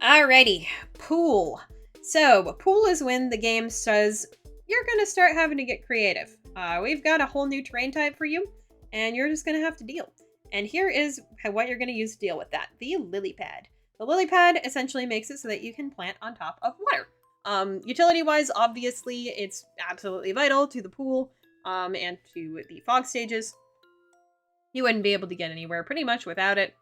Alrighty, pool. So, pool is when the game says you're gonna start having to get creative. We've got a whole new terrain type for you, and you're just gonna have to deal. And here is what you're gonna use to deal with that: the lily pad. The lily pad essentially makes it so that you can plant on top of water. Utility-wise, obviously, it's absolutely vital to the pool and to the fog stages. You wouldn't be able to get anywhere pretty much without it.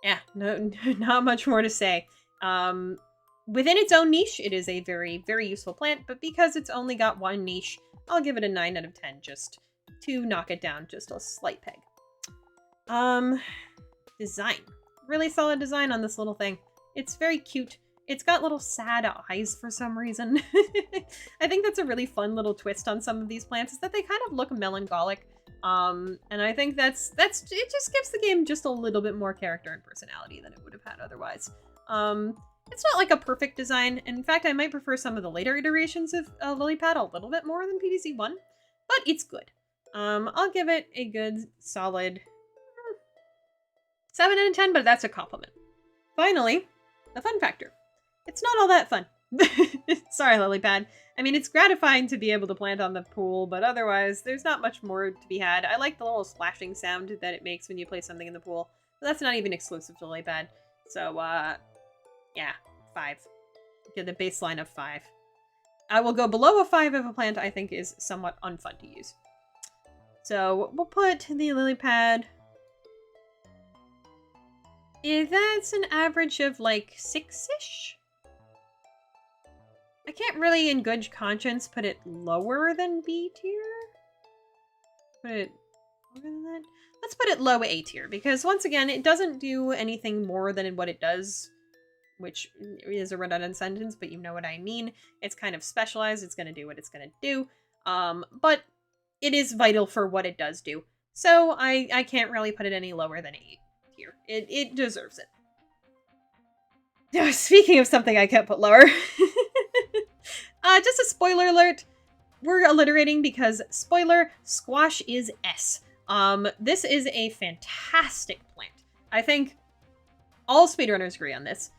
Yeah, no, not much more to say. Within its own niche, it is a very, very useful plant, but because it's only got one niche, I'll give it a 9 out of 10 just to knock it down just a slight peg. Design. Really solid design on this little thing. It's very cute. It's got little sad eyes for some reason. I think that's a really fun little twist on some of these plants, is that they kind of look melancholic. And I think it just gives the game just a little bit more character and personality than it would have had otherwise. It's not like a perfect design. In fact, I might prefer some of the later iterations of Lilypad a little bit more than PvZ 1, but it's good. I'll give it a good solid 7 out of 10, but that's a compliment. Finally, the fun factor. It's not all that fun. Sorry, Lilypad. I mean, it's gratifying to be able to plant on the pool, but otherwise, there's not much more to be had. I like the little splashing sound that it makes when you place something in the pool, but that's not even exclusive to Lilypad. So, yeah, 5. Get the baseline of 5. I will go below a 5 if a plant I think is somewhat unfun to use. So, we'll put the Lilypad. That's an average of like 6-ish? I can't really, in good conscience, put it lower than B tier. Put it lower than that? Let's put it low A tier, because once again, it doesn't do anything more than what it does, which is a redundant sentence, but you know what I mean. It's kind of specialized. It's going to do what it's going to do. But it is vital for what it does do. So I can't really put it any lower than A tier. It deserves it. Speaking of something I can't put lower. Just a spoiler alert. We're alliterating because, spoiler, squash is S. This is a fantastic plant. I think all speedrunners agree on this.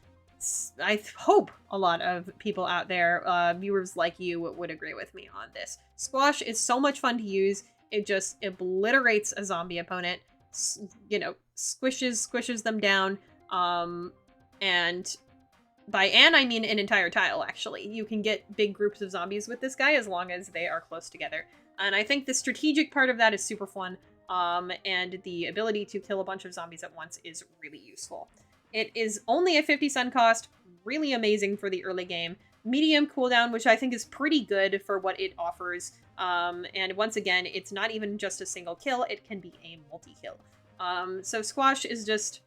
I hope a lot of people out there, viewers like you, would agree with me on this. Squash is so much fun to use. It just obliterates a zombie opponent. Squishes them down. And by I mean an entire tile, actually. You can get big groups of zombies with this guy as long as they are close together. And I think the strategic part of that is super fun. And the ability to kill a bunch of zombies at once is really useful. It is only a 50 sun cost, really amazing for the early game. Medium cooldown, which I think is pretty good for what it offers. And once again, it's not even just a single kill, it can be a multi-kill. So Squash is just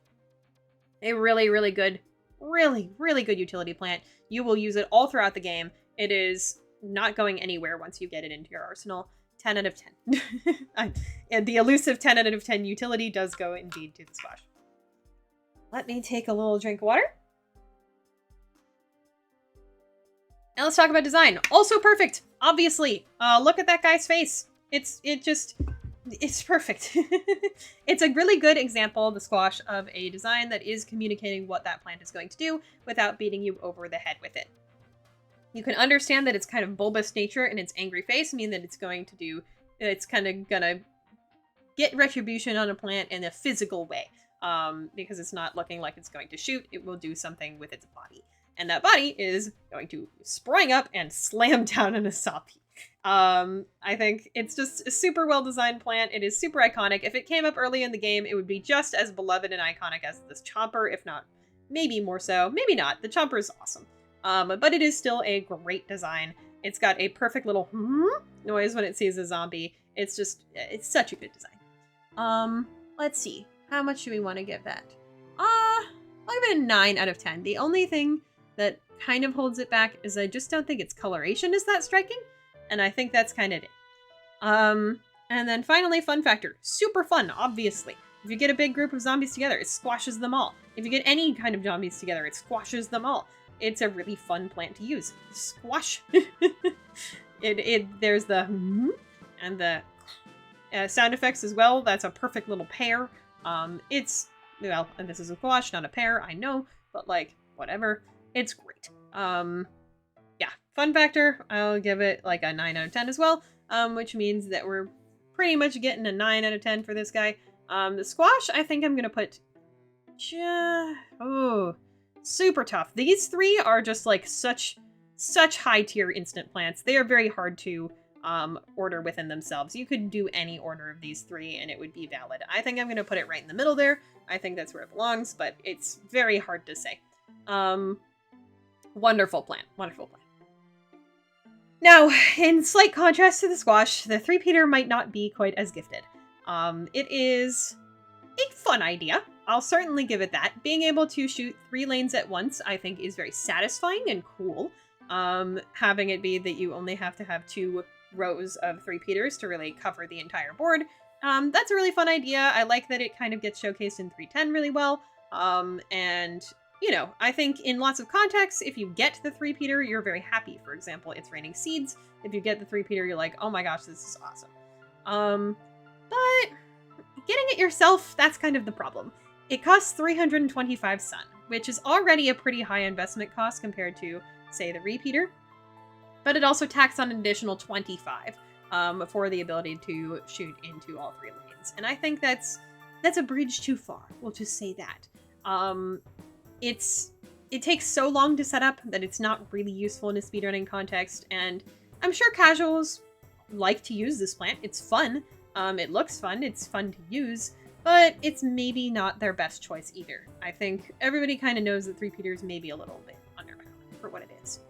a really, really good, really, really good utility plant. You will use it all throughout the game. It is not going anywhere once you get it into your arsenal. 10 out of 10. And the elusive 10 out of 10 utility does go indeed to the Squash. Let me take a little drink of water. Now let's talk about design. Also perfect, obviously. Look at that guy's face. It's perfect. It's a really good example, the Squash, of a design that is communicating what that plant is going to do without beating you over the head with it. You can understand that its kind of bulbous nature and its angry face mean that it's kind of gonna get retribution on a plant in a physical way. Because it's not looking like it's going to shoot, it will do something with its body. And that body is going to spring up and slam down on a zombie. I think it's just a super well-designed plant. It is super iconic. If it came up early in the game, it would be just as beloved and iconic as this Chomper, if not maybe more so. Maybe not. The Chomper is awesome. But it is still a great design. It's got a perfect little noise when it sees a zombie. It's such a good design. Let's see. How much do we want to give that? I'll give it a 9 out of 10. The only thing that kind of holds it back is I just don't think its coloration is that striking. And I think that's kind of it. And then finally, fun factor. Super fun, obviously. If you get a big group of zombies together, it squashes them all. If you get any kind of zombies together, it squashes them all. It's a really fun plant to use. Squash. There's the and the sound effects as well. That's a perfect little pair. Well, and this is a squash, not a pear, I know, but like, whatever. It's great. Yeah, fun factor, I'll give it like a 9 out of 10 as well, which means that we're pretty much getting a 9 out of 10 for this guy. The squash, I think I'm gonna put, oh, super tough. These three are just like such high tier instant plants. They are very hard to order within themselves. You could do any order of these three and it would be valid. I think I'm going to put it right in the middle there. I think that's where it belongs, but it's very hard to say. Wonderful plant. Wonderful plant. Now, in slight contrast to the squash, the 3-peater might not be quite as gifted. It is a fun idea. I'll certainly give it that. Being able to shoot 3 lanes at once, I think, is very satisfying and cool. Having it be that you only have to have 2 rows of 3-peaters to really cover the entire board. That's a really fun idea. I like that it kind of gets showcased in 310 really well. And, you know, I think in lots of contexts, if you get the 3-peater, you're very happy. For example, it's raining seeds. If you get the 3-peater, you're like, oh my gosh, this is awesome. But getting it yourself, that's kind of the problem. It costs 325 sun, which is already a pretty high investment cost compared to, say, the repeater. But it also tacks on an additional 25 for the ability to shoot into all 3 lanes. And I think that's a bridge too far. We'll just say that. It takes so long to set up that it's not really useful in a speedrunning context. And I'm sure casuals like to use this plant. It's fun. It looks fun. It's fun to use. But it's maybe not their best choice either. I think everybody kind of knows that 3-peaters may be a little bit underpowered for what it is.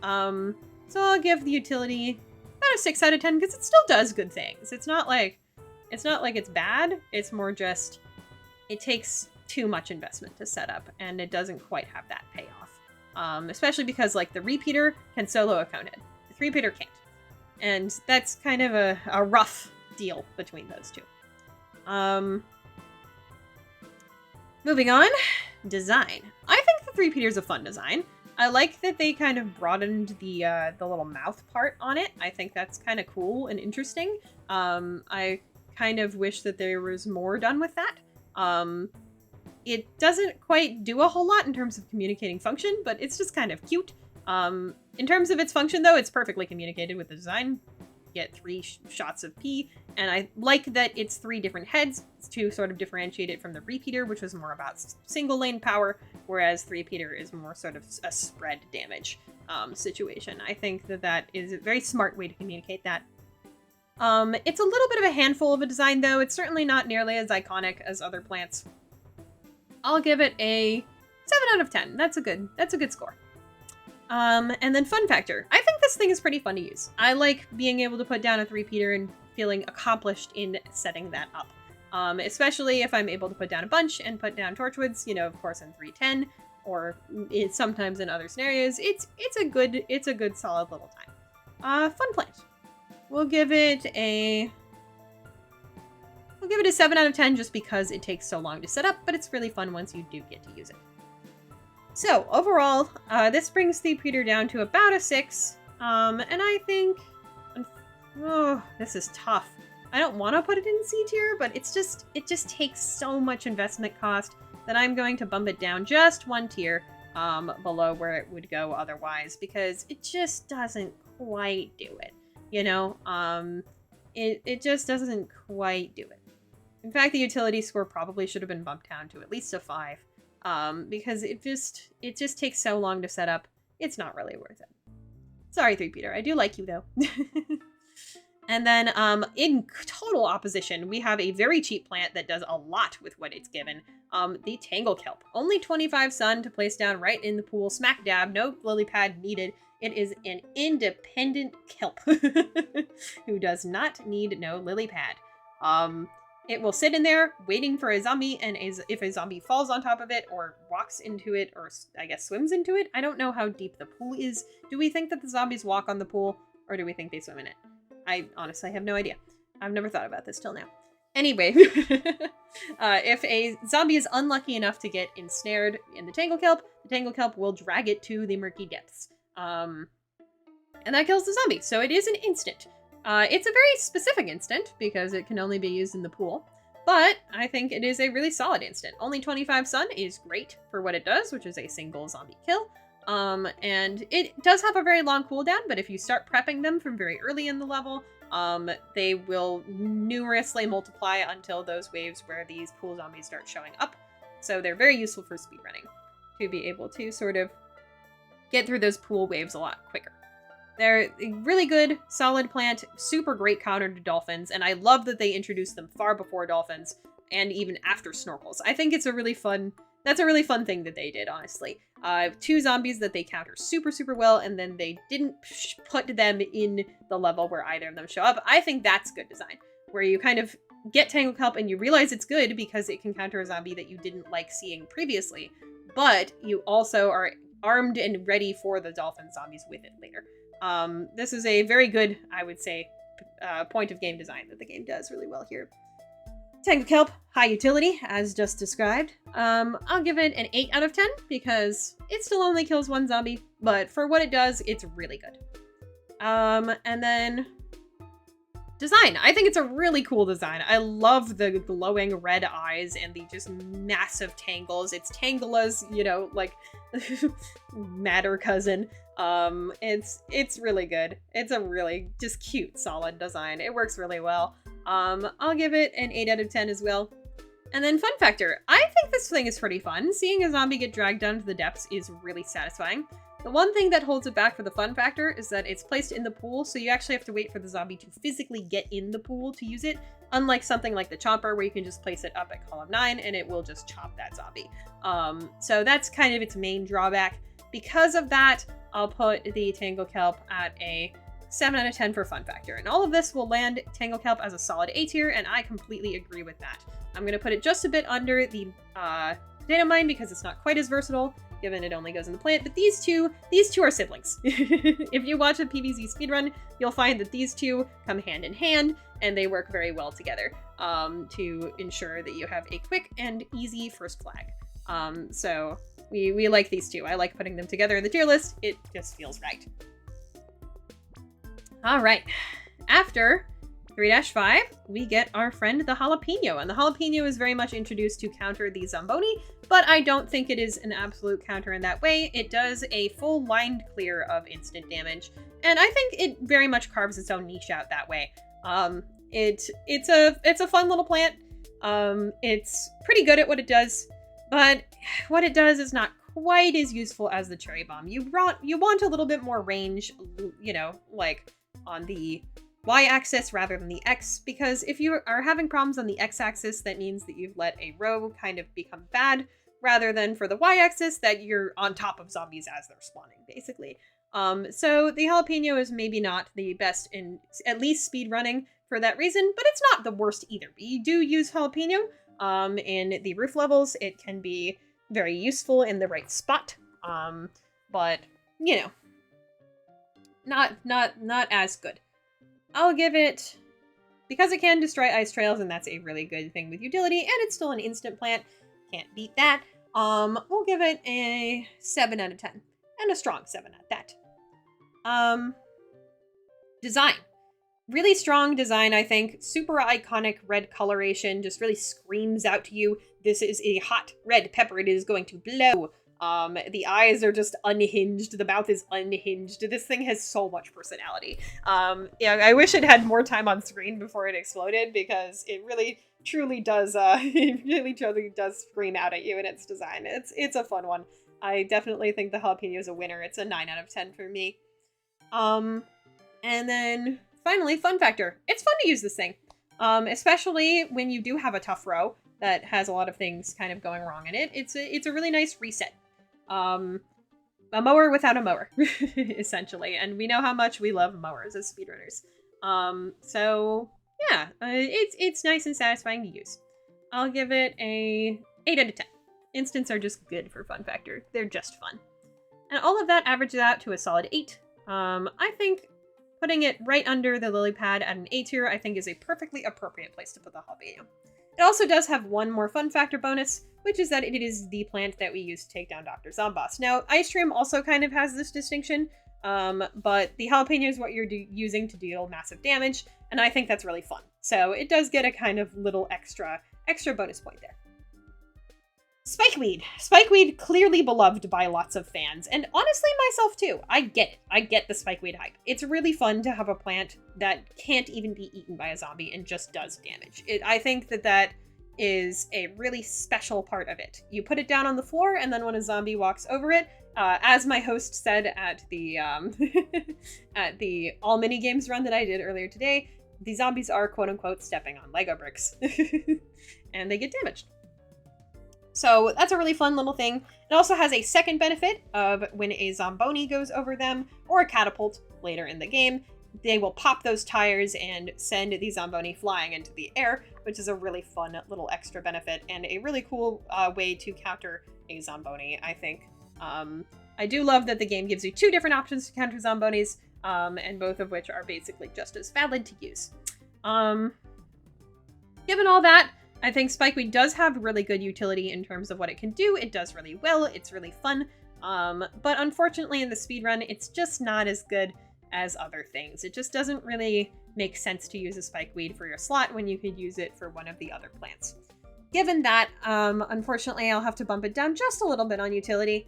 So I'll give the utility about a 6 out of 10 because it still does good things. It's not like it's bad. It's more just it takes too much investment to set up and it doesn't quite have that payoff. Especially because like the repeater can solo a conehead. The 3-peater can't. And that's kind of a rough deal between those two. Moving on, design. I think the 3-peater is a fun design. I like that they kind of broadened the little mouth part on it. I think that's kind of cool and interesting. I kind of wish that there was more done with that. It doesn't quite do a whole lot in terms of communicating function, but it's just kind of cute. In terms of its function, though, it's perfectly communicated with the design. You get 3 shots of P, and I like that it's 3 different heads to sort of differentiate it from the repeater, which was more about single lane power, whereas 3-peater is more sort of a spread damage situation. I think that is a very smart way to communicate that. It's a little bit of a handful of a design, though. It's certainly not nearly as iconic as other plants. I'll give it a 7 out of 10. That's a good score. And then fun factor. I think this thing is pretty fun to use. I like being able to put down a 3-peater and feeling accomplished in setting that up. Especially if I'm able to put down a bunch and put down Torchwoods, you know, of course in 310, or sometimes in other scenarios. It's a good solid little time. Fun plant. We'll give it a 7 out of 10 just because it takes so long to set up, but it's really fun once you do get to use it. So overall, this brings the 3-peater down to about a 6. And I think, oh, this is tough. I don't want to put it in C tier, but it just takes so much investment cost that I'm going to bump it down just 1 tier below where it would go otherwise, because it just doesn't quite do it. You know, it just doesn't quite do it. In fact, the utility score probably should have been bumped down to at least a 5, because it just takes so long to set up. It's not really worth it. Sorry, 3-peater. I do like you, though. And then, in total opposition, we have a very cheap plant that does a lot with what it's given. The Tangle Kelp. Only 25 sun to place down right in the pool, smack dab, no lily pad needed. It is an independent kelp who does not need no lily pad. It will sit in there waiting for a zombie, and if a zombie falls on top of it or walks into it, or I guess swims into it, I don't know how deep the pool is. Do we think that the zombies walk on the pool, or do we think they swim in it? I honestly have no idea. I've never thought about this till now. Anyway, if a zombie is unlucky enough to get ensnared in the Tangle Kelp will drag it to the murky depths. And that kills the zombie, so it is an instant. It's a very specific instant, because it can only be used in the pool. But I think it is a really solid instant. Only 25 stun is great for what it does, which is a single zombie kill. And it does have a very long cooldown, but if you start prepping them from very early in the level, they will numerously multiply until those waves where these pool zombies start showing up. So they're very useful for speedrunning to be able to sort of get through those pool waves a lot quicker. They're a really good, solid plant, super great counter to dolphins, and I love that they introduced them far before dolphins and even after snorkels. I think it's a really fun, that's a really fun thing that they did, honestly. 2 zombies that they counter super, super well, and then they didn't put them in the level where either of them show up. I think that's good design, where you kind of get Tangle Kelp and you realize it's good because it can counter a zombie that you didn't like seeing previously, but you also are armed and ready for the dolphin zombies with it later. This is a very good, I would say, point of game design that the game does really well here. Tangle Kelp, high utility, as just described. I'll give it an 8 out of 10 because it still only kills 1 zombie, but for what it does, it's really good. And then design. I think it's a really cool design. I love the glowing red eyes and the just massive tangles. It's Tangela's, you know, like madder cousin. It's really good. It's a really just cute, solid design. It works really well. I'll give it an 8 out of 10 as well. And then fun factor. I think this thing is pretty fun. Seeing a zombie get dragged down to the depths is really satisfying. The one thing that holds it back for the fun factor is that it's placed in the pool, so you actually have to wait for the zombie to physically get in the pool to use it, unlike something like the chomper where you can just place it up at column 9 and it will just chop that zombie. So that's kind of its main drawback. Because of that, I'll put the Tangle Kelp at a 7 out of 10 for fun factor. And all of this will land Tangle Kelp as a solid A tier, and I completely agree with that. I'm going to put it just a bit under the Potato Mine because it's not quite as versatile, given it only goes in the plant, but these two are siblings. If you watch a PvZ speedrun, you'll find that these two come hand in hand, and they work very well together to ensure that you have a quick and easy first flag. So we like these two. I like putting them together in the tier list. It just feels right. All right, after 3-5, we get our friend the Jalapeno, and the Jalapeno is very much introduced to counter the Zamboni, but I don't think it is an absolute counter in that way. It does a full line clear of instant damage, and I think it very much carves its own niche out that way. It's a fun little plant. It's pretty good at what it does, but what it does is not quite as useful as the Cherry Bomb. You want a little bit more range, you know, like on the Y-axis rather than the X, because if you are having problems on the X-axis, that means that you've let a row kind of become bad, rather than for the Y-axis that you're on top of zombies as they're spawning, basically. So the Jalapeno is maybe not the best in at least speed running for that reason, but it's not the worst either. You do use Jalapeno in the roof levels. It can be very useful in the right spot, but you know, not as good. I'll give it, because it can destroy ice trails, and that's a really good thing with utility, and it's still an instant plant, can't beat that. We'll give it a 7 out of 10, and a strong 7 at that. Design. Really strong design, I think. Super iconic red coloration, just really screams out to you, this is a hot red pepper, it is going to blow. The eyes are just unhinged, the mouth is unhinged. This thing has so much personality. Yeah, I wish it had more time on screen before it exploded, because it really truly does scream out at you in its design. It's a fun one. I definitely think the Jalapeno is a winner. It's a 9 out of 10 for me. And then finally, fun factor. It's fun to use this thing. Especially when you do have a tough row that has a lot of things kind of going wrong in it. It's a really nice reset. A mower without a mower, essentially. And we know how much we love mowers as speedrunners. So yeah, it's nice and satisfying to use. I'll give it a 8 out of 10. Instants are just good for fun factor. They're just fun. And all of that averages out to a solid 8. I think putting it right under the lily pad at an A tier, I think is a perfectly appropriate place to put the Jalapeno. It also does have one more fun factor bonus, which is that it is the plant that we use to take down Dr. Zomboss. Now, Ice Stream also kind of has this distinction, but the Jalapeno is what you're using to deal massive damage, and I think that's really fun. So it does get a kind of little extra Extra bonus point there. Spikeweed. Spikeweed, clearly beloved by lots of fans, and honestly myself too. I get it. I get the spikeweed hype. It's really fun to have a plant that can't even be eaten by a zombie and just does damage. I think that is a really special part of it. You put it down on the floor, and then when a zombie walks over it, as my host said at the at the all mini games run that I did earlier today, the zombies are quote unquote stepping on Lego bricks, and they get damaged. So that's a really fun little thing. It also has a second benefit of when a Zomboni goes over them, or a catapult later in the game, they will pop those tires and send the Zomboni flying into the air, which is a really fun little extra benefit and a really cool way to counter a Zomboni, I think. I do love that the game gives you 2 different options to counter Zombonis, and both of which are basically just as valid to use. Given all that, I think Spikeweed does have really good utility in terms of what it can do. It does really well. It's really fun. But unfortunately in the speedrun, it's just not as good as other things. It just doesn't really make sense to use a Spikeweed for your slot when you could use it for one of the other plants. Given that, unfortunately, I'll have to bump it down just a little bit on utility,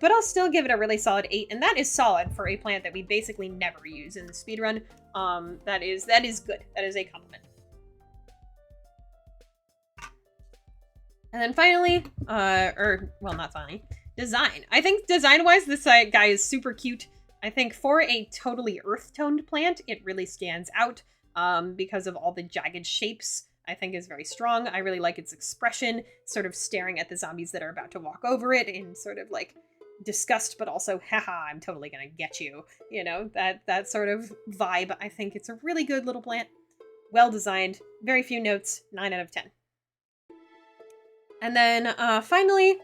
but I'll still give it a really solid 8, and that is solid for a plant that we basically never use in the speedrun. That is good. That is a compliment. And then finally, well, not finally, design. I think design-wise, this guy is super cute. I think for a totally earth-toned plant, it really stands out because of all the jagged shapes. I think is very strong. I really like its expression, sort of staring at the zombies that are about to walk over it in sort of like disgust, but also, haha, I'm totally gonna get you. You know, that sort of vibe. I think it's a really good little plant. Well designed, very few notes, 9 out of 10. And then finally,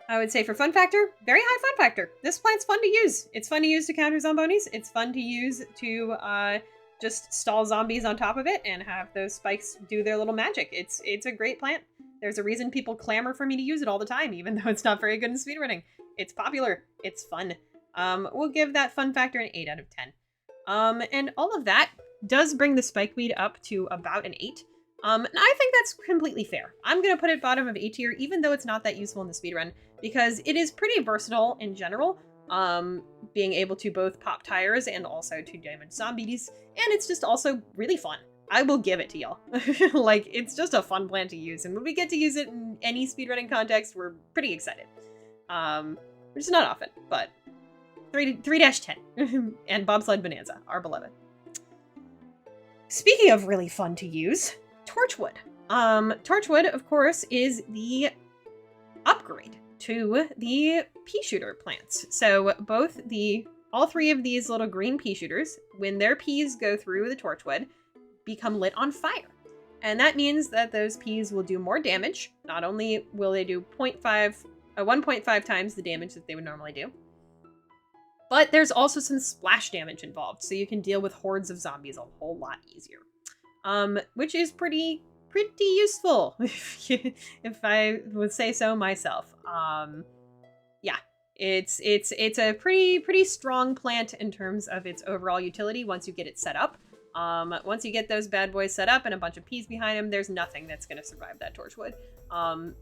I would say for fun factor, very high fun factor. This plant's fun to use. It's fun to use to counter Zombonis. It's fun to use to just stall zombies on top of it and have those spikes do their little magic. It's a great plant. There's a reason people clamor for me to use it all the time, even though it's not very good in speedrunning. It's popular. It's fun. We'll give that fun factor an 8 out of 10. And all of that does bring the spikeweed up to about an 8. And I think that's completely fair. I'm going to put it bottom of A tier, even though it's not that useful in the speedrun, because it is pretty versatile in general, being able to both pop tires and also to damage zombies, and it's just also really fun. I will give it to y'all. Like, it's just a fun plant to use, and when we get to use it in any speedrunning context, we're pretty excited. Which is not often, but 3-10 and Bobsled Bonanza, our beloved. Speaking of really fun to use, Torchwood. Torchwood, of course, is the upgrade to the pea shooter plants. So all 3 of these little green pea shooters, when their peas go through the Torchwood, become lit on fire. And that means that those peas will do more damage. Not only will they do 1.5 times the damage that they would normally do, but there's also some splash damage involved, so you can deal with hordes of zombies a whole lot easier. Which is pretty useful, if I would say so myself. Yeah, it's a pretty strong plant in terms of its overall utility once you get it set up. Once you get those bad boys set up and a bunch of peas behind them, there's nothing that's going to survive that Torchwood.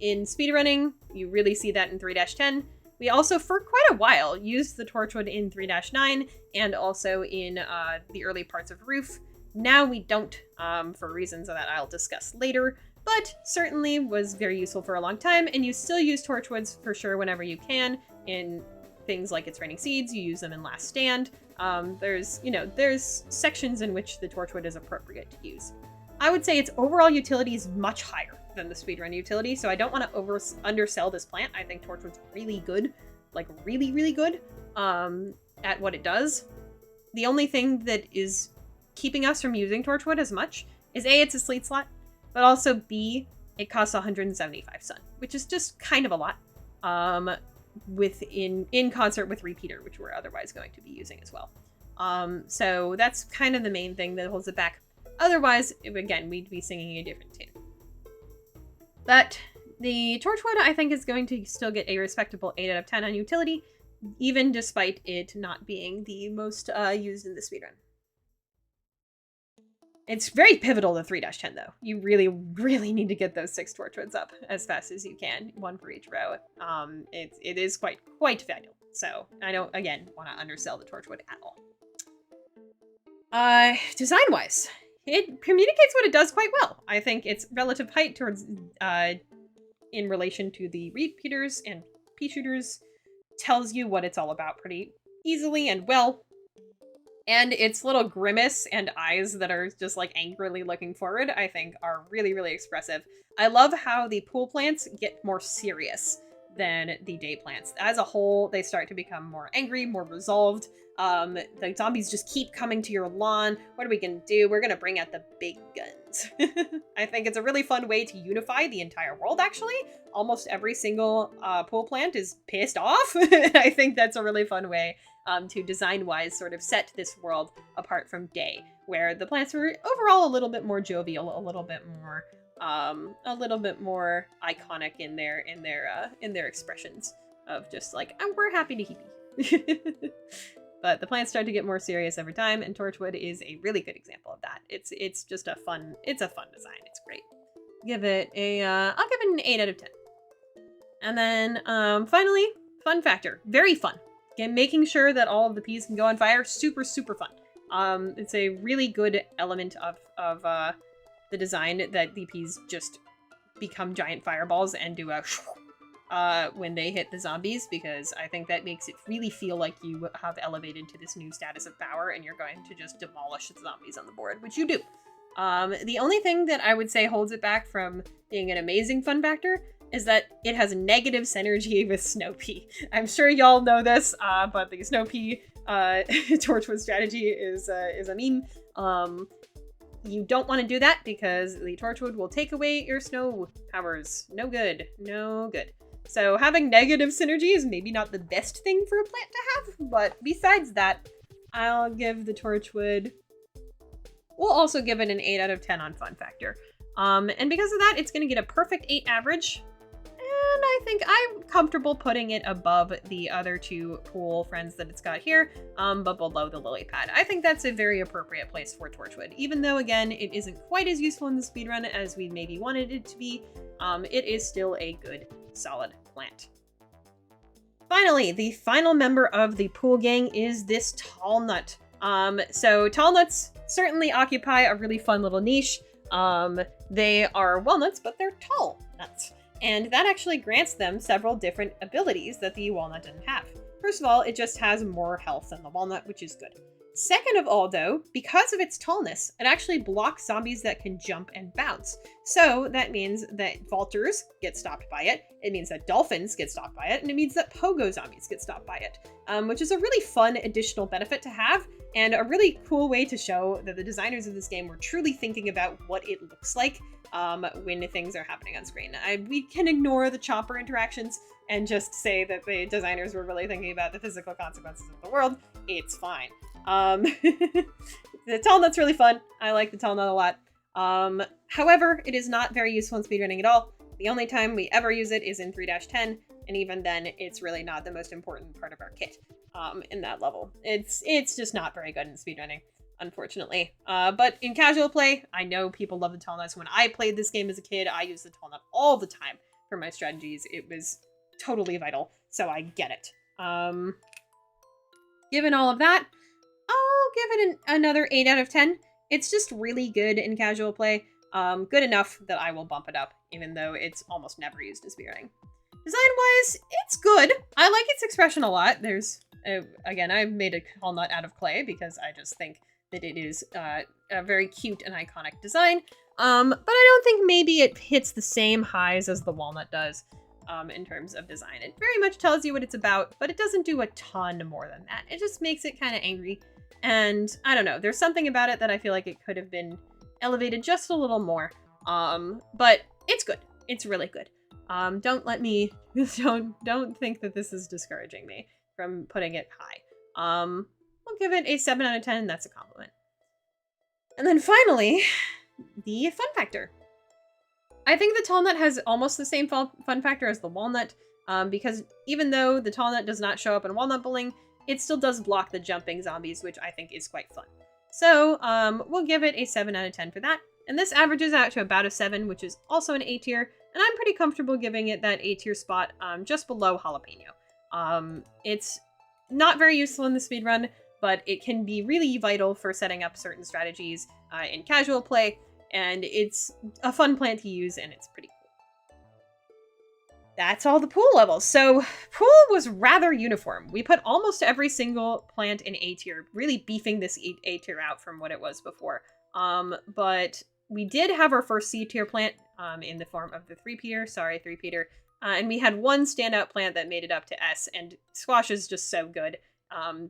In speedrunning, you really see that in 3-10. We also, for quite a while, used the Torchwood in 3-9 and also in the early parts of Roof. Now we don't, for reasons that I'll discuss later, but certainly was very useful for a long time, and you still use Torchwoods for sure whenever you can. In things like It's Raining Seeds, you use them in Last Stand. There's sections in which the Torchwood is appropriate to use. I would say its overall utility is much higher than the speedrun utility, so I don't want to undersell this plant. I think Torchwood's really good, like really, really good at what it does. The only thing that is keeping us from using Torchwood as much is A, it's a sleet slot, but also B, it costs 175 sun, which is just kind of a lot in concert with Repeater, which we're otherwise going to be using as well. So that's kind of the main thing that holds it back. Otherwise, again, we'd be singing a different tune. But the Torchwood, I think, is going to still get a respectable 8 out of 10 on utility, even despite it not being the most used in the speedrun. It's very pivotal to 3-10 though. You really, really need to get those 6 Torchwoods up as fast as you can, 1 for each row. It is quite vital. So I don't, again, want to undersell the Torchwood at all. Design-wise, it communicates what it does quite well. I think its relative height towards, in relation to the repeaters and pea shooters tells you what it's all about pretty easily and well. And its little grimace and eyes that are just like angrily looking forward, I think are really, really expressive. I love how the pool plants get more serious than the day plants. As a whole, they start to become more angry, more resolved. The zombies just keep coming to your lawn. What are we gonna do? We're gonna bring out the big guns. I think it's a really fun way to unify the entire world, actually. Almost every single pool plant is pissed off. I think that's a really fun way to design-wise sort of set this world apart from day, where the plants were overall a little bit more jovial, a little bit more iconic in their expressions of just like, oh, we're happy to heapy. But the plants start to get more serious every time, and Torchwood is a really good example of that. It's just a fun design. It's great. Give it a I'll give it an 8 out of 10. And then finally, fun factor, very fun. Again, making sure that all of the peas can go on fire, super fun. It's a really good element of the design that the peas just become giant fireballs and do a when they hit the zombies, because I think that makes it really feel like you have elevated to this new status of power and you're going to just demolish the zombies on the board, which you do. The only thing that I would say holds it back from being an amazing fun factor is that it has negative synergy with Snow Pea. I'm sure y'all know this, but the Snow Pea Torchwood strategy is a meme. You don't want to do that because the Torchwood will take away your snow powers. No good. No good. So having negative synergy is maybe not the best thing for a plant to have, but besides that, I'll give the Torchwood... We'll also give it an 8 out of 10 on fun factor. And because of that, it's going to get a perfect 8 average. And I think I'm comfortable putting it above the other 2 pool friends that it's got here, but below the lily pad. I think that's a very appropriate place for Torchwood. Even though, again, it isn't quite as useful in the speedrun as we maybe wanted it to be, it is still a good, solid plant. Finally, the final member of the pool gang is this tall nut. So tall nuts certainly occupy a really fun little niche. They are walnuts, but they're tall nuts. And that actually grants them several different abilities that the walnut didn't have. First of all, it just has more health than the walnut, which is good. Second of all, though, because of its tallness, it actually blocks zombies that can jump and bounce. So that means that vaulters get stopped by it, it means that dolphins get stopped by it, and it means that pogo zombies get stopped by it, which is a really fun additional benefit to have, and a really cool way to show that the designers of this game were truly thinking about what it looks like when things are happening on screen. We can ignore the chopper interactions and just say that the designers were really thinking about the physical consequences of the world. It's fine. The tall nut's really fun. I like the tall nut a lot. However, it is not very useful in speedrunning at all. The only time we ever use it is in 3-10, and even then, it's really not the most important part of our kit in that level. It's just not very good in speedrunning, unfortunately. But in casual play, I know people love the tall nuts. When I played this game as a kid, I used the tall nut all the time for my strategies. It was totally vital, so I get it. Given all of that, I'll give it another 8 out of 10. It's just really good in casual play. Good enough that I will bump it up, even though it's almost never used in speedrunning. Design-wise, it's good. I like its expression a lot. There's, again, I've made a tall nut out of clay because I just think that it is a very cute and iconic design. But I don't think maybe it hits the same highs as the walnut does in terms of design. It very much tells you what it's about, but it doesn't do a ton more than that. It just makes it kind of angry. And I don't know, there's something about it that I feel like it could have been elevated just a little more. But it's good. It's really good. Don't let me, don't think that this is discouraging me from putting it high. I'll give it a 7 out of 10. That's a compliment. And then finally, the fun factor. I think the tall nut has almost the same fun factor as the walnut, because even though the tall nut does not show up in walnut bowling, it still does block the jumping zombies, which I think is quite fun. So we'll give it a 7 out of 10 for that. And this averages out to about a 7, which is also an A tier. And I'm pretty comfortable giving it that A tier spot just below Jalapeno. It's not very useful in the speedrun, but it can be really vital for setting up certain strategies in casual play. And it's a fun plant to use, and it's pretty cool. That's all the pool levels. So pool was rather uniform. We put almost every single plant in A tier, really beefing this A tier out from what it was before. But we did have our first C tier plant in the form of the 3-peater. Sorry, 3-peater. And we had one standout plant that made it up to S, and Squash is just so good.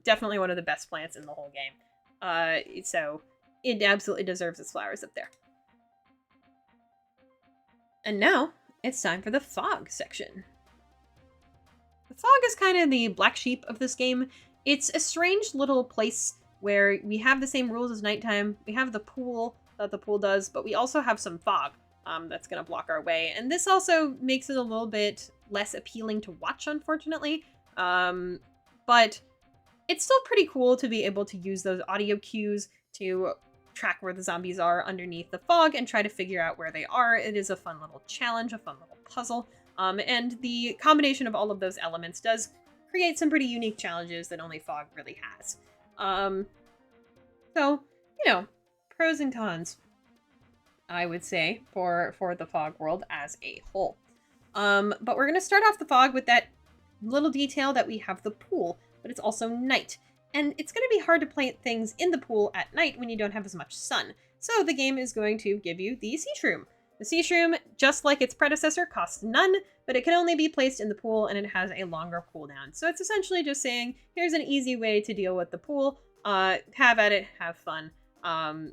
Definitely one of the best plants in the whole game. So it absolutely deserves its flowers up there. And now it's time for the fog section. The fog is kind of the black sheep of this game. It's a strange little place where we have the same rules as nighttime. We have the pool that the pool does, but we also have some fog that's going to block our way. And this also makes it a little bit less appealing to watch, unfortunately. But it's still pretty cool to be able to use those audio cues to track where the zombies are underneath the fog and try to figure out where they are. It is a fun little challenge, a fun little puzzle. And the combination of all of those elements does create some pretty unique challenges that only fog really has. So, you know, pros and cons, I would say, for the fog world as a whole. But we're going to start off the fog with that little detail that we have the pool, but it's also night. And it's going to be hard to plant things in the pool at night when you don't have as much sun. So the game is going to give you the sea shroom. The sea shroom, just like its predecessor, costs none, but it can only be placed in the pool and it has a longer cooldown. So it's essentially just saying, here's an easy way to deal with the pool. Have at it, have fun.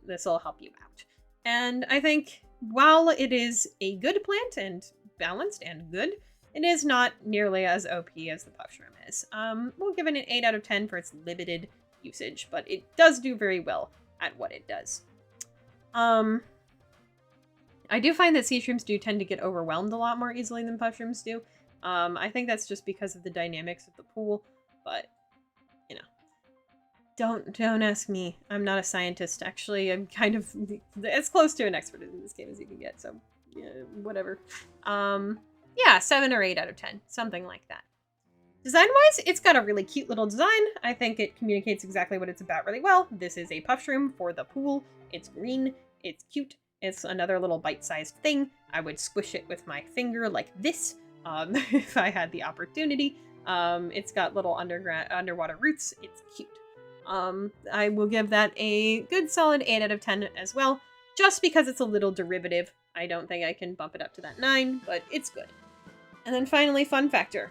This will help you out. And I think while it is a good plant and balanced and good, it is not nearly as OP as the puff shroom is. We'll give it an 8 out of 10 for its limited usage, but it does do very well at what it does. I do find that sea shrooms do tend to get overwhelmed a lot more easily than puff shrooms do. I think that's just because of the dynamics of the pool, but, you know, don't ask me. I'm not a scientist. Actually, I'm kind of as close to an expert in this game as you can get, so yeah, whatever. Yeah, 7 or 8 out of 10, something like that. Design-wise, it's got a really cute little design. I think it communicates exactly what it's about really well. This is a puff shroom for the pool. It's green, it's cute, it's another little bite-sized thing. I would squish it with my finger like this if I had the opportunity. It's got little underwater roots. It's cute. I will give that a good solid 8 out of 10 as well, just because it's a little derivative. I don't think I can bump it up to that 9, but it's good. And then finally, fun factor.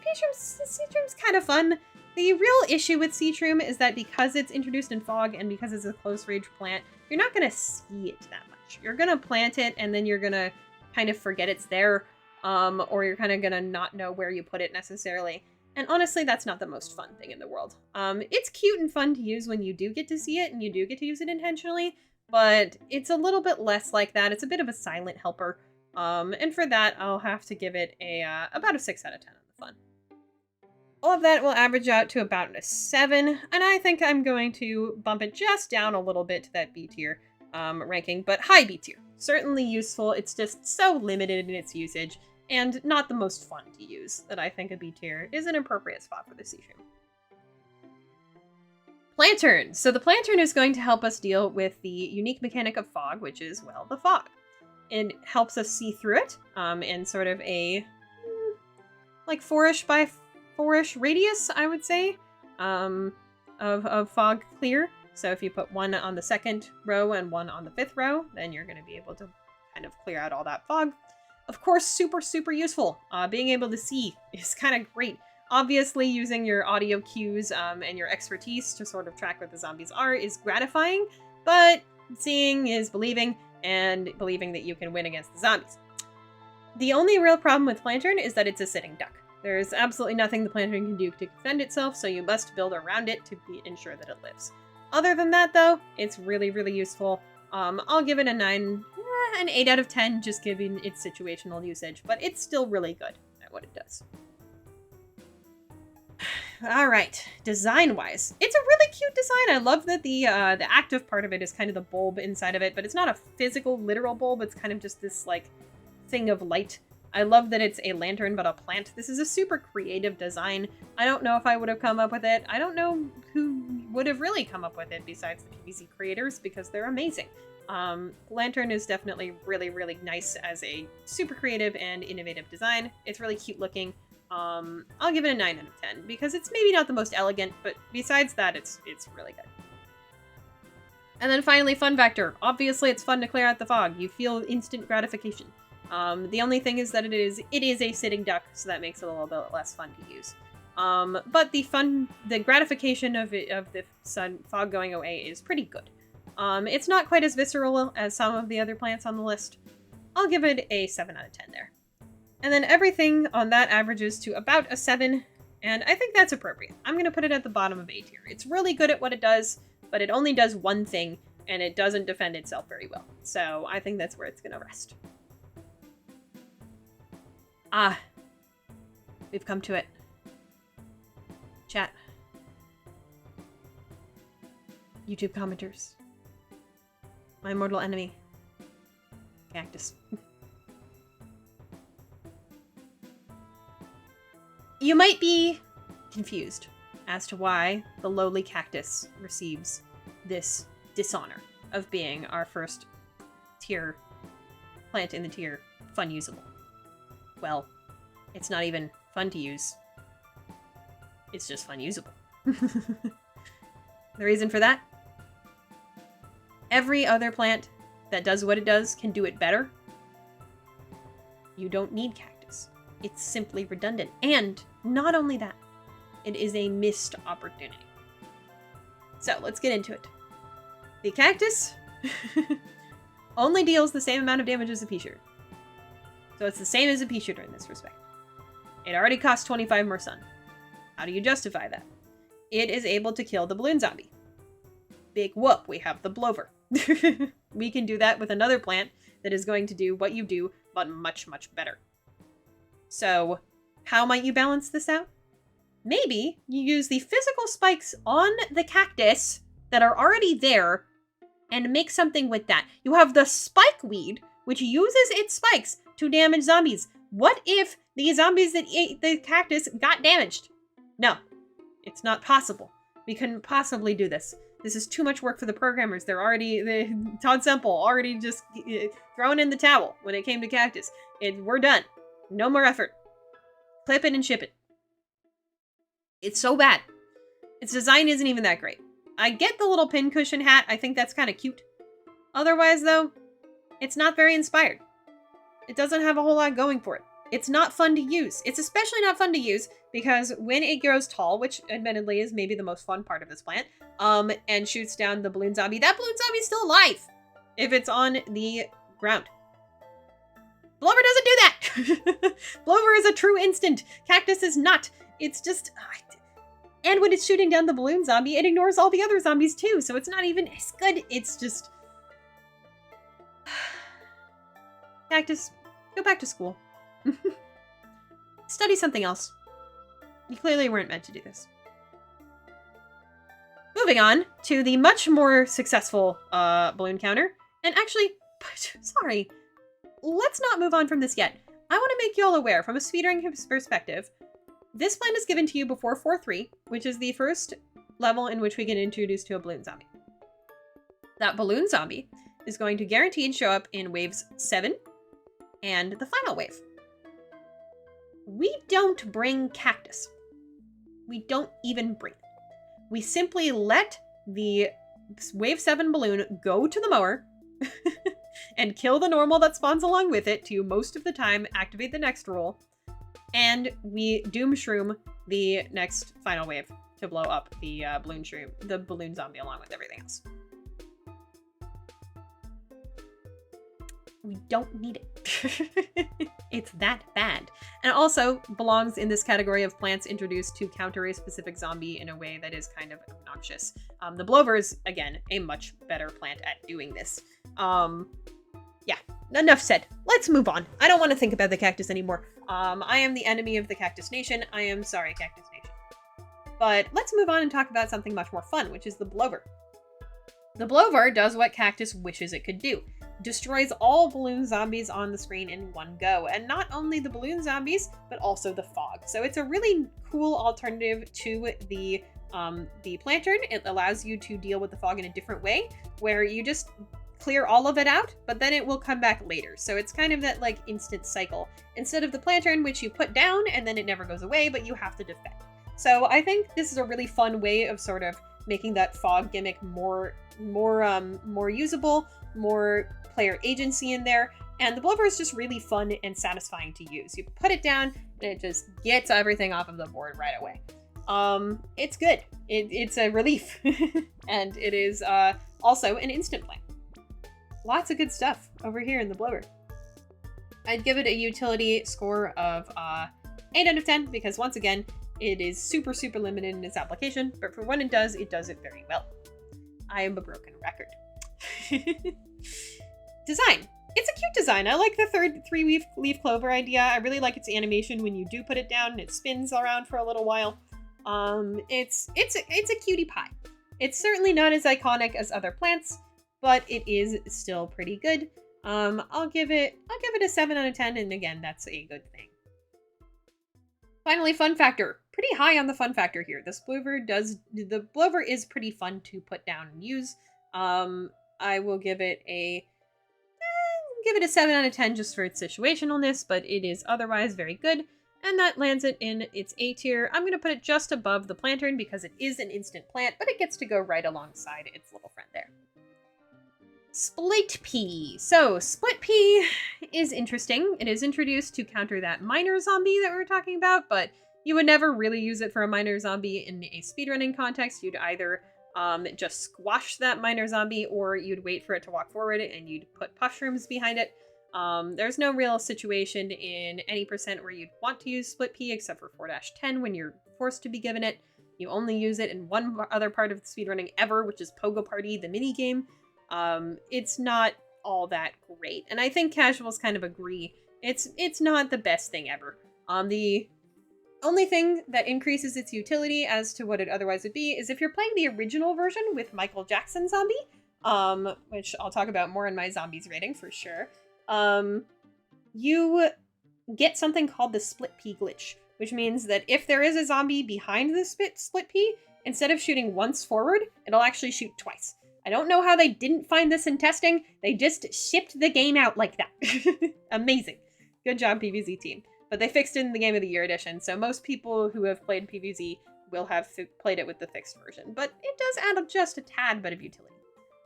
Sea shroom's kind of fun. The real issue with sea shroom is that because it's introduced in fog and because it's a close range plant, you're not going to see it that much. You're going to plant it and then you're going to kind of forget it's there, or you're kind of going to not know where you put it necessarily. And honestly, that's not the most fun thing in the world. It's cute and fun to use when you do get to see it and you do get to use it intentionally, but it's a little bit less like that. It's a bit of a silent helper. And for that, I'll have to give it about a 6 out of 10 on the fun. All of that will average out to about a 7, and I think I'm going to bump it just down a little bit to that B tier ranking, but high B tier. Certainly useful, it's just so limited in its usage, and not the most fun to use, that I think a B tier is an appropriate spot for the sea shroom. Lantern! So the lantern is going to help us deal with the unique mechanic of fog, which is, well, the fog. It helps us see through it in sort of a like 4-ish by 4-ish radius, I would say, of fog clear. So if you put one on the 2nd row and one on the 5th row, then you're going to be able to kind of clear out all that fog. Of course, super, super useful. Being able to see is kind of great. Obviously, using your audio cues and your expertise to sort of track where the zombies are is gratifying, but seeing is believing, and believing that you can win against the zombies. The only real problem with Lantern is that it's a sitting duck. There's absolutely nothing the Lantern can do to defend itself, so you must build around it to ensure that it lives. Other than that, though, it's really, really useful. I'll give it an 8 out of 10, just given its situational usage, but it's still really good at what it does. All right. Design-wise, it's a really cute design. I love that the active part of it is kind of the bulb inside of it, but it's not a physical, literal bulb. It's kind of just this, like, thing of light. I love that it's a lantern, but a plant. This is a super creative design. I don't know if I would have come up with it. I don't know who would have really come up with it besides the PvZ creators, because they're amazing. Lantern is definitely really, really nice as a super creative and innovative design. It's really cute looking. I'll give it a 9 out of 10 because it's maybe not the most elegant, but besides that, it's really good. And then finally, fun factor. Obviously, it's fun to clear out the fog. You feel instant gratification. The only thing is that it is a sitting duck, so that makes it a little bit less fun to use. But the gratification of the fog going away is pretty good. It's not quite as visceral as some of the other plants on the list. I'll give it a 7 out of 10 there. And then everything on that averages to about a 7, and I think that's appropriate. I'm going to put it at the bottom of A tier. It's really good at what it does, but it only does one thing, and it doesn't defend itself very well. So I think that's where it's going to rest. Ah, we've come to it. Chat. YouTube commenters. My mortal enemy. Cactus. You might be confused as to why the lowly cactus receives this dishonor of being our first tier plant in the tier fun usable. Well, it's not even fun to use. It's just fun usable. The reason for that? Every other plant that does what it does can do it better. You don't need cactus. It's simply redundant. And not only that, it is a missed opportunity. So let's get into it. The cactus only deals the same amount of damage as a pea shooter. So it's the same as a pea shooter in this respect. It already costs 25 more sun. How do you justify that? It is able to kill the balloon zombie. Big whoop, we have the blover. We can do that with another plant that is going to do what you do, but much, much better. So, how might you balance this out? Maybe you use the physical spikes on the cactus that are already there and make something with that. You have the spike weed, which uses its spikes to damage zombies. What if the zombies that ate the cactus got damaged? No, it's not possible. We couldn't possibly do this. This is too much work for the programmers. Todd Semple already just thrown in the towel when it came to cactus. We're done. No more effort. Clip it and ship it. It's so bad. Its design isn't even that great. I get the little pincushion hat. I think that's kind of cute. Otherwise, though, it's not very inspired. It doesn't have a whole lot going for it. It's not fun to use. It's especially not fun to use because when it grows tall, which admittedly is maybe the most fun part of this plant, and shoots down the balloon zombie, that balloon zombie's still alive if it's on the ground. Blover doesn't do that! Blover is a true instant. Cactus is not. It's just... And when it's shooting down the balloon zombie, it ignores all the other zombies too, so it's not even as good. It's just... Cactus, go back to school. Study something else. You clearly weren't meant to do this. Moving on to the much more successful balloon counter. And actually, sorry, let's not move on from this yet. I want to make you all aware, from a speedrunning perspective, this plant is given to you before 4-3, which is the first level in which we get introduced to a balloon zombie. That balloon zombie is going to guaranteed show up in waves 7 and the final wave. We don't bring cactus. We don't even bring it. We simply let the wave 7 balloon go to the mower and kill the normal that spawns along with it to most of the time activate the next roll, and we doom shroom the next final wave to blow up the balloon zombie along with everything else. We don't need it. It's that bad. And it also belongs in this category of plants introduced to counter a specific zombie in a way that is kind of obnoxious. The blover is, again, a much better plant at doing this. Yeah, enough said. Let's move on. I don't want to think about the cactus anymore. I am the enemy of the Cactus Nation. I am sorry, Cactus Nation. But let's move on and talk about something much more fun, which is the blover. The blover does what Cactus wishes it could do. Destroys all balloon zombies on the screen in one go, and not only the balloon zombies, but also the fog. So it's a really cool alternative to the Plantern. It allows you to deal with the fog in a different way, where you just clear all of it out, but then it will come back later. So it's kind of that like instant cycle, instead of the Plantern, which you put down and then it never goes away, but you have to defend. So I think this is a really fun way of sort of making that fog gimmick more usable, more player agency in there, and the blover is just really fun and satisfying to use. You put it down and it just gets everything off of the board right away. It's good. It's a relief, and it is also an instant play. Lots of good stuff over here in the blover. I'd give it a utility score of 8 out of 10 because once again, it is super limited in its application, but for when it does it very well. I am a broken record. Design. It's a cute design. I like the third three-leaf clover idea. I really like its animation when you do put it down and it spins around for a little while. It's a cutie pie. It's certainly not as iconic as other plants, but it is still pretty good. I'll give it a 7 out of 10, and again, that's a good thing. Finally, fun factor. Pretty high on the fun factor here. The blover is pretty fun to put down and use. I will give it a 7 out of 10 just for its situationalness, but it is otherwise very good. And that lands it in its A tier. I'm going to put it just above the Plantern because it is an instant plant, but it gets to go right alongside its little friend there. Split Pea. So Split Pea is interesting. It is introduced to counter that miner zombie that we were talking about, but you would never really use it for a miner zombie in a speedrunning context. You'd either just squash that miner zombie, or you'd wait for it to walk forward and you'd put mushrooms behind it. There's no real situation in any percent where you'd want to use Split Pea except for 4-10 when you're forced to be given it. You only use it in one other part of the speedrunning ever, which is Pogo Party, the mini game. It's not all that great, and I think casuals kind of agree. It's not the best thing ever. The only thing that increases its utility as to what it otherwise would be is if you're playing the original version with Michael Jackson zombie, which I'll talk about more in my zombies rating for sure. You get something called the Split Pea glitch, which means that if there is a zombie behind the Split Pea, instead of shooting once forward, it'll actually shoot twice. I don't know how they didn't find this in testing. They just shipped the game out like that. Amazing. Good job, PvZ team. But they fixed it in the Game of the Year edition, so most people who have played PvZ will have played it with the fixed version. But it does add up just a tad bit of utility.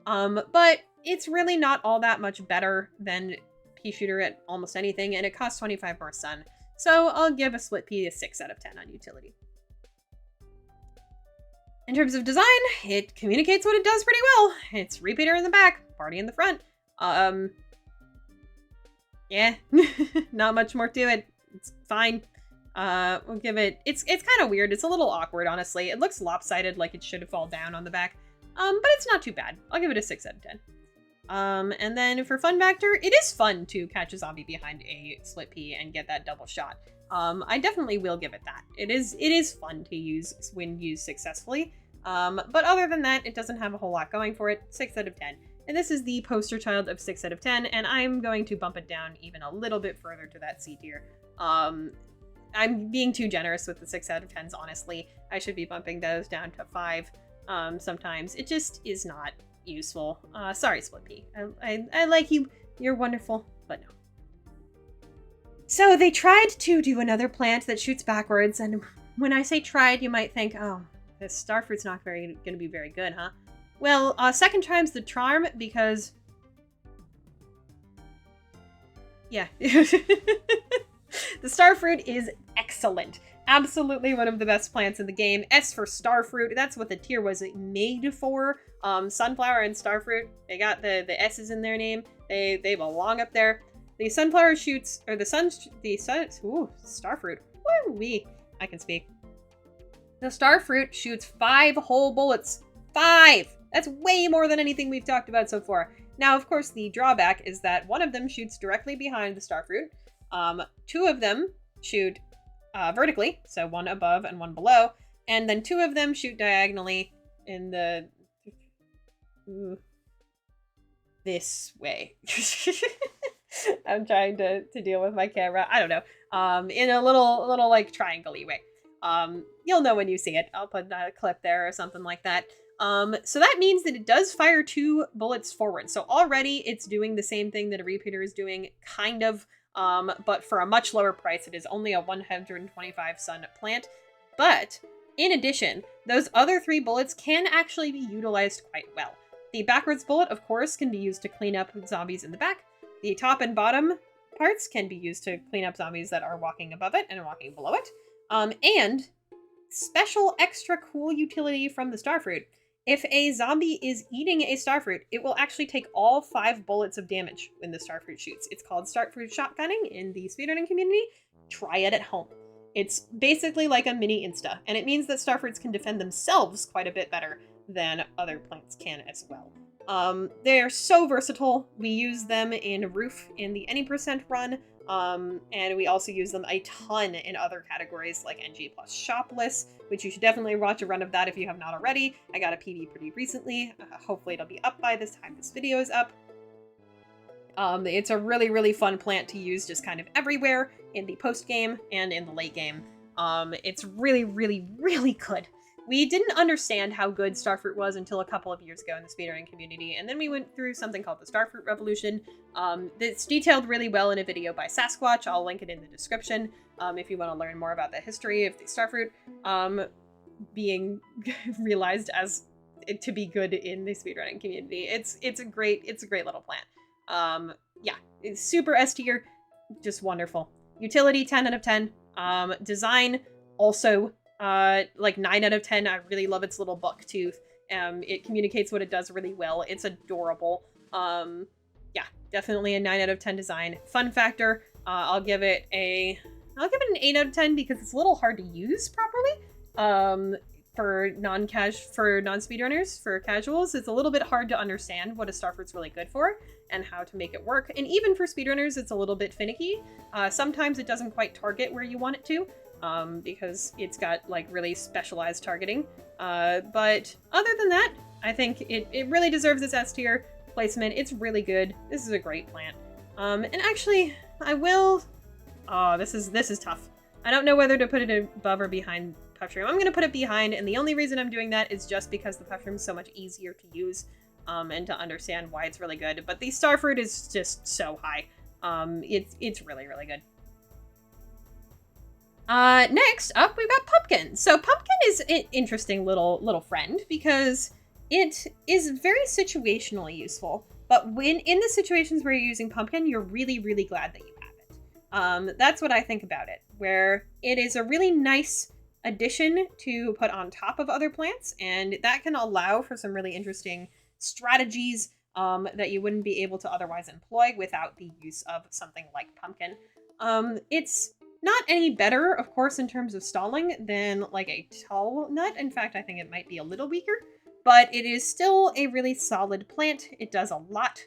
But it's really not all that much better than Pea Shooter at almost anything, and it costs 25 more sun. So I'll give a Split Pea a 6 out of 10 on utility. In terms of design, it communicates what it does pretty well. It's repeater in the back, party in the front. Yeah, not much more to it. It's fine. We'll give it, it's kind of weird. It's a little awkward, honestly. It looks lopsided, like it should fall down on the back. But it's not too bad. I'll give it a 6 out of 10. And then for fun factor, it is fun to catch a zombie behind a Split Pea and get that double shot. I definitely will give it that. It is fun to use when used successfully. But other than that, it doesn't have a whole lot going for it. 6 out of 10. And this is the poster child of 6 out of 10, and I'm going to bump it down even a little bit further to that C tier. I'm being too generous with the 6 out of 10s, honestly. I should be bumping those down to 5 sometimes. It just is not useful. Sorry, Split Pea. I like you. You're wonderful, but no. So they tried to do another plant that shoots backwards, and when I say tried, you might think, oh, this starfruit's not going to be very good, huh? Well, second time's the charm, because... yeah. The starfruit is excellent. Absolutely one of the best plants in the game. S for starfruit. That's what the tier was made for. Sunflower and starfruit. They got the S's in their name. They belong up there. The sunflower shoots, or ooh, starfruit. Woo-wee. I can speak. The starfruit shoots 5 whole bullets. 5! That's way more than anything we've talked about so far. Now, of course, the drawback is that one of them shoots directly behind the starfruit. 2 of them shoot vertically, so one above and one below. And then 2 of them shoot diagonally in the... this way. I'm trying to deal with my camera. I don't know. In a little like triangle-y way. You'll know when you see it. I'll put a clip there or something like that. So that means that it does fire 2 bullets forward. So already it's doing the same thing that a repeater is doing, kind of, but for a much lower price. It is only a 125 sun plant. But in addition, those other 3 bullets can actually be utilized quite well. The backwards bullet, of course, can be used to clean up zombies in the back. The top and bottom parts can be used to clean up zombies that are walking above it and walking below it. And special extra cool utility from the starfruit. If a zombie is eating a starfruit, it will actually take all 5 bullets of damage when the starfruit shoots. It's called starfruit shotgunning in the speedrunning community. Try it at home. It's basically like a mini Insta, and it means that starfruits can defend themselves quite a bit better than other plants can as well. They're so versatile. We use them in Roof in the Any Percent run, and we also use them a ton in other categories like NG plus Shopless, which you should definitely watch a run of that if you have not already. I got a PV pretty recently. Hopefully it'll be up by this time this video is up. It's a really, really fun plant to use just kind of everywhere in the post game and in the late game. It's really, really, really good. We didn't understand how good Starfruit was until a couple of years ago in the speedrunning community, and then we went through something called the Starfruit Revolution. That's detailed really well in a video by Sasquatch. I'll link it in the description if you want to learn more about the history of the Starfruit being realized as to be good in the speedrunning community. It's a great little plant. Yeah, it's super S tier, just wonderful. Utility 10 out of 10. Design also like 9 out of 10. I really love its little buck tooth. It communicates what it does really well. It's adorable. Yeah, definitely a 9 out of 10 design. Fun factor, I'll give it an 8 out of 10 because it's a little hard to use properly. For non-speedrunners, for casuals, it's a little bit hard to understand what a starfruit's really good for and how to make it work. And even for speedrunners, it's a little bit finicky. Sometimes it doesn't quite target where you want it to. Because it's got like really specialized targeting. But other than that, I think it really deserves its S tier placement. It's really good. This is a great plant. And actually, I will... Oh, this is tough. I don't know whether to put it above or behind Puffshroom. I'm going to put it behind, and the only reason I'm doing that is just because the Puffshroom is so much easier to use and to understand why it's really good. But the Starfruit is just so high. It's really, really good. Next up, we've got Pumpkin. So Pumpkin is an interesting little friend because it is very situationally useful. But when in the situations where you're using Pumpkin, you're really, really glad that you have it. That's what I think about it, where it is a really nice addition to put on top of other plants, and that can allow for some really interesting strategies that you wouldn't be able to otherwise employ without the use of something like Pumpkin. It's not any better, of course, in terms of stalling than like a tall nut. In fact, I think it might be a little weaker, but it is still a really solid plant. It does a lot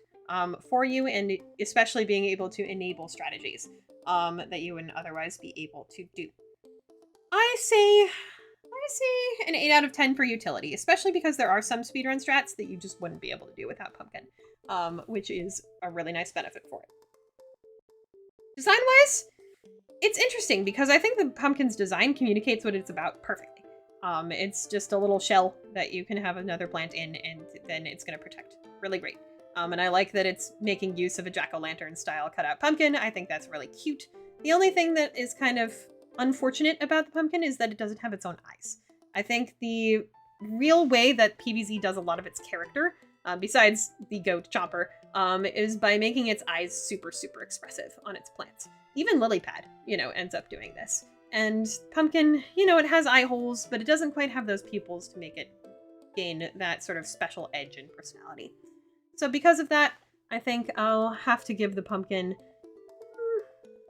for you, and especially being able to enable strategies that you wouldn't otherwise be able to do. I say an 8 out of 10 for utility, especially because there are some speedrun strats that you just wouldn't be able to do without Pumpkin, which is a really nice benefit for it. Design-wise, it's interesting because I think the Pumpkin's design communicates what it's about perfectly. It's just a little shell that you can have another plant in, and then it's going to protect. Really great. And I like that it's making use of a jack-o'-lantern style cutout pumpkin. I think that's really cute. The only thing that is kind of unfortunate about the pumpkin is that it doesn't have its own eyes. I think the real way that PvZ does a lot of its character, besides the goat chopper, is by making its eyes super, super expressive on its plants. Even Lilypad, ends up doing this. And Pumpkin, it has eye holes, but it doesn't quite have those pupils to make it gain that sort of special edge and personality. So because of that, I think I'll have to give the Pumpkin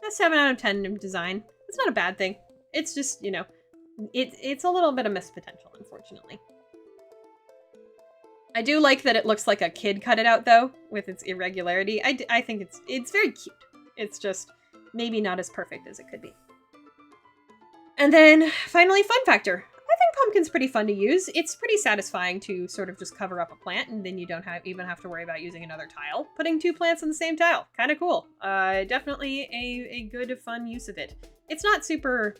a 7 out of 10 in design. It's not a bad thing. It's just, it's a little bit of missed potential, unfortunately. I do like that it looks like a kid cut it out, though, with its irregularity. I think it's very cute. It's just maybe not as perfect as it could be. And then, finally, fun factor. I think pumpkin's pretty fun to use. It's pretty satisfying to sort of just cover up a plant and then you don't even have to worry about using another tile. Putting 2 plants in the same tile, kind of cool. Definitely a good, fun use of it. It's not super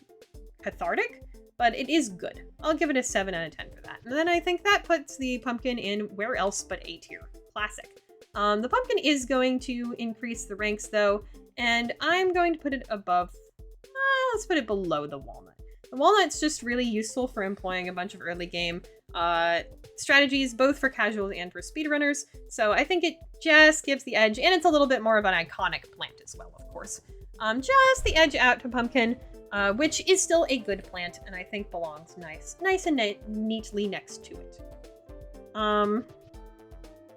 cathartic, but it is good. I'll give it a 7 out of 10 for that. And then I think that puts the pumpkin in where else but A tier. Classic. The pumpkin is going to increase the ranks though, and I'm going to put it above, let's put it below the walnut. The walnut's just really useful for employing a bunch of early game strategies, both for casuals and for speedrunners. So I think it just gives the edge, and it's a little bit more of an iconic plant as well, of course. Just the edge out to pumpkin, which is still a good plant, and I think belongs nice and neatly next to it.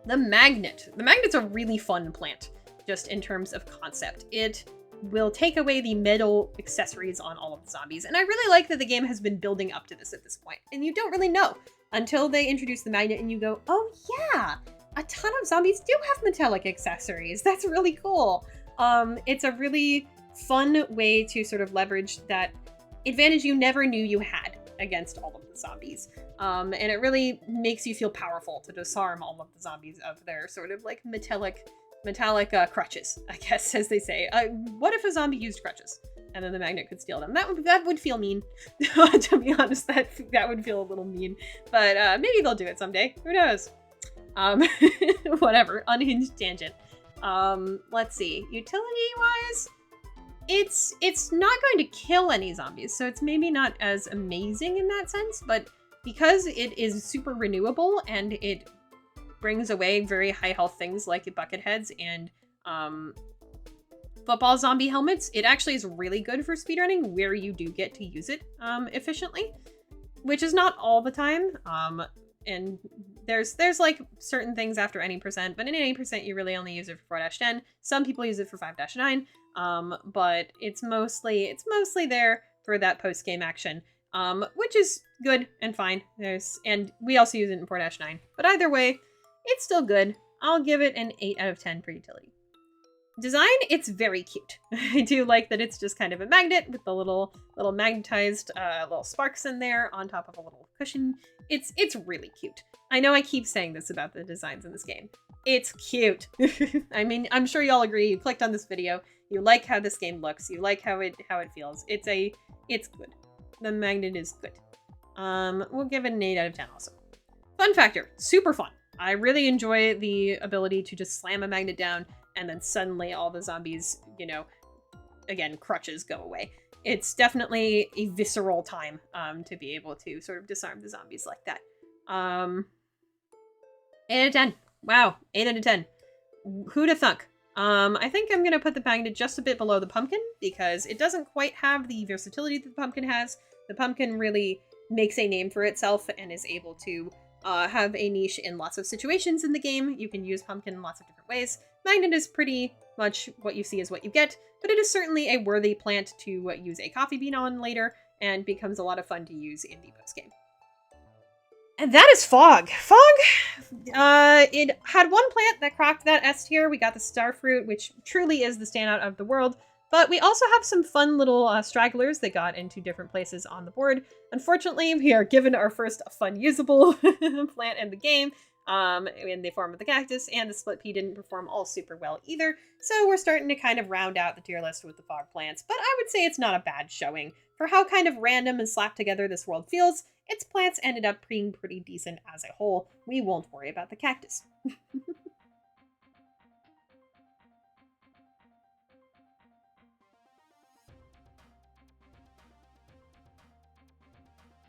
The magnet. The magnet's a really fun plant, just in terms of concept. It will take away the metal accessories on all of the zombies, and I really like that the game has been building up to this at this point, and you don't really know until they introduce the magnet and you go, oh yeah, a ton of zombies do have metallic accessories. That's really cool. It's a really fun way to sort of leverage that advantage you never knew you had against all of the zombies. And it really makes you feel powerful to disarm all of the zombies of their sort of like metallic crutches, I guess, as they say. What if a zombie used crutches and then the magnet could steal them? That would feel mean. To be honest, that would feel a little mean. But maybe they'll do it someday. Who knows? Whatever. Unhinged tangent. Let's see. Utility-wise, it's not going to kill any zombies, so it's maybe not as amazing in that sense, but because it is super renewable and it brings away very high health things like bucket heads and football zombie helmets, it actually is really good for speedrunning where you do get to use it efficiently, which is not all the time. And there's like certain things after any percent, but in any percent you really only use it for 4-10. Some people use it for 5-9, but it's mostly there for that post-game action, which is good and fine. And we also use it in 4-9, but either way, it's still good. I'll give it an 8 out of 10 for utility. Design, it's very cute. I do like that it's just kind of a magnet with the little magnetized little sparks in there on top of a little cushion. It's really cute. I know I keep saying this about the designs in this game. It's cute. I mean, I'm sure y'all agree. You clicked on this video. You like how this game looks. You like how it feels. It's good. The magnet is good. We'll give it an 8 out of 10 also. Fun factor, super fun. I really enjoy the ability to just slam a magnet down and then suddenly all the zombies, you know, again, crutches go away. It's definitely a visceral time to be able to sort of disarm the zombies like that. 8 out of 10. Wow, 8 out of 10. Who'da thunk? I think I'm going to put the magnet just a bit below the pumpkin because it doesn't quite have the versatility that the pumpkin has. The pumpkin really makes a name for itself and is able to have a niche in lots of situations in the game. You can use pumpkin in lots of different ways. Magnet is pretty much what you see is what you get, but it is certainly a worthy plant to use a coffee bean on later and becomes a lot of fun to use in the post game. And that is Fog. Fog, it had one plant that cracked that S tier. We got the Starfruit, which truly is the standout of the world. But we also have some fun little stragglers that got into different places on the board. Unfortunately, we are given our first fun usable plant in the game in the form of the cactus, and the split pea didn't perform all super well either. So we're starting to kind of round out the tier list with the fog plants, but I would say it's not a bad showing. For how kind of random and slapped together this world feels, its plants ended up being pretty decent as a whole. We won't worry about the cactus.